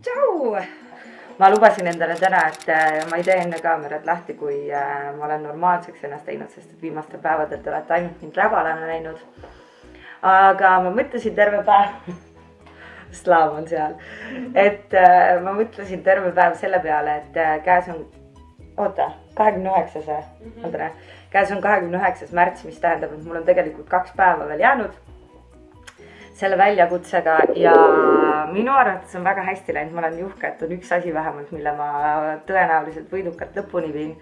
Tšau! Ma lubasin endale täna, et ma ei tee enne kaamerad lahti, kui ma olen normaalseks ennast teinud, sest et viimastel päevadel te olete ainult mind räbalana näinud. Aga ma mõtlesin terve päev, Slaav on seal, et ma mõtlesin terve päev selle peale, et käes on, 29. Andre, käes on 29. märts, mis tähendab, et mul on tegelikult 2 päeva veel jäänud selle väljakutsega ja minu arvates on väga hästi läinud. Ma olen juhke, et on üks asi vähemalt, mille ma tõenäoliselt võidukalt lõpuni viin.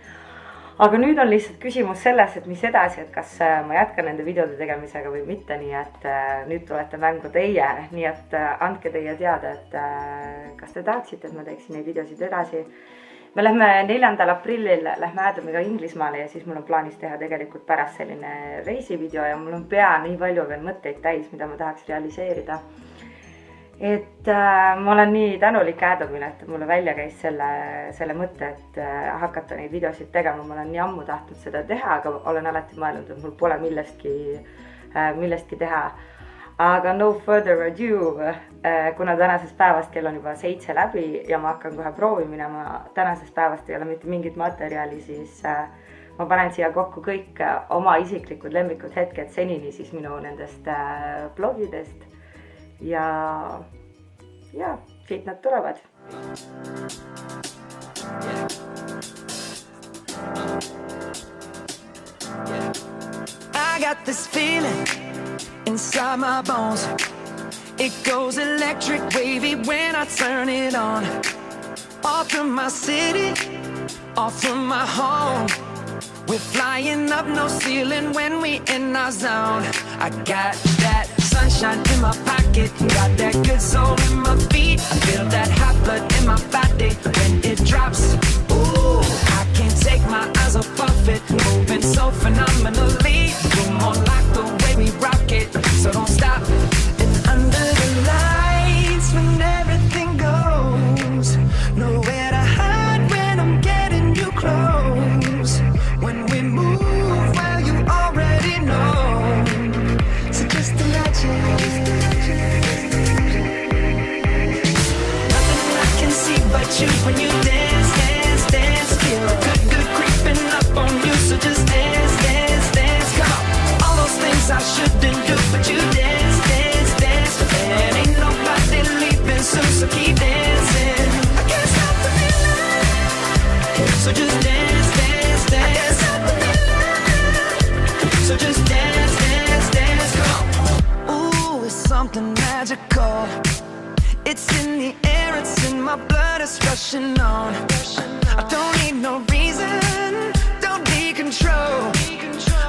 Aga nüüd on lihtsalt küsimus selles, et mis edasi, et kas ma jätkan nende videode tegemisega või mitte, nii et nüüd tulete mängu teie, nii et andke teie teada, et kas te tahaksite, et ma teeksin neid videosid edasi. Me lähme 4. aprillil, lähme Adamiga Inglismaale ja siis mul on plaanis teha tegelikult pärast selline reisivideo ja mul on pea nii palju veel mõtteid täis, mida ma tahaks realiseerida. Et ma olen nii tänulik Adamile, et mulle välja käis selle mõtte, et hakata neid videosid tegema. Ma olen nii ammu tahtnud seda teha, aga olen alati mõelnud, et mul pole millestki teha. Aga no further ado, kuna tänasest päevast kell on juba 7 läbi ja ma hakkan kohe proovi minema, tänasest päevast ei ole mitte mingit materjali, siis ma panen siia kokku kõik oma isiklikud lemmikud hetked senini siis minu nendest blogidest ja siit nad tulevad. I got this feeling inside my bones. It goes electric wavy when I turn it on. Off from my city, off from my home. We're flying up no ceiling when we in our zone. I got that sunshine in my pocket, got that good soul in my feet. I feel that hot blood in my body when it drops. Ooh, I can't take my eyes off of it, moving so phenomenally. You're more like the way we rock it, so don't stop. And under the lights when everything goes, nowhere to hide when I'm getting you close. When we move, well you already know. So just imagine. Nothing I can see but you when you dance, dance, dance. Feel good creeping up on you, so just dance, dance, dance. Come on, all those things I shouldn't do, but you dance, dance, dance. And ain't nobody leaving soon, so keep dancing. I can't stop the feeling, so just dance, dance, dance. I can't stop the feeling, so just dance, dance, dance. Come on. Ooh, it's something magical. It's in the air, it's in my blood, it's rushing on. I don't need no reason, don't need control.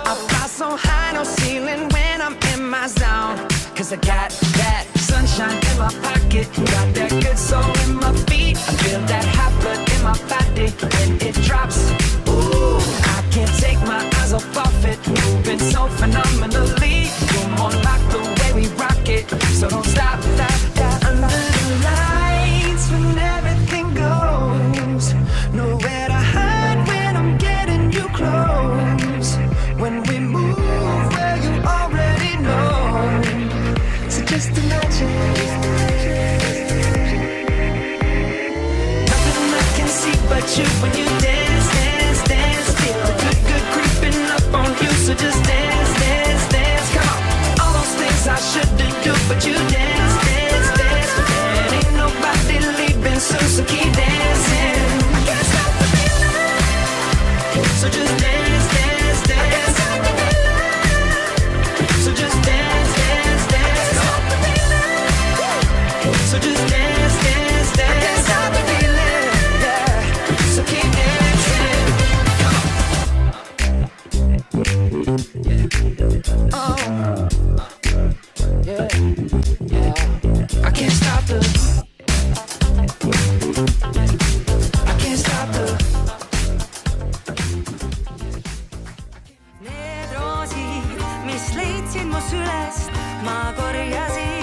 I fly so high, no ceiling when I'm in my zone. Cause I got that sunshine in my pocket, got that good soul in my feet. I feel that hot blood in my body when it drops. Ooh, I can't take my eyes off of it, moving so phenomenally. You're more like the way we rock it, so don't stop that. Under the lights when everything goes, nowhere to hide when I'm getting you close. When we move, well you already know. So just imagine. Nothing I can see but you when you dance, dance, dance. Feel good creeping up on you, so just dance, dance, dance. Come on, all those things I shouldn't do, but you dance, dance, dance. And ain't nobody leaving soon, so keep dancing. I can't stop the feeling, so just dance, dance, dance. I can't stop the feeling, so just dance, dance, dance. Stop the feeling, so just dance, dance, dance. I can't stop the feeling, yeah, so keep dancing. Oh, yeah, yeah. I can't stop the. I can't stop the. Need roosid, mis leidsid mu sülest, ma korjasin.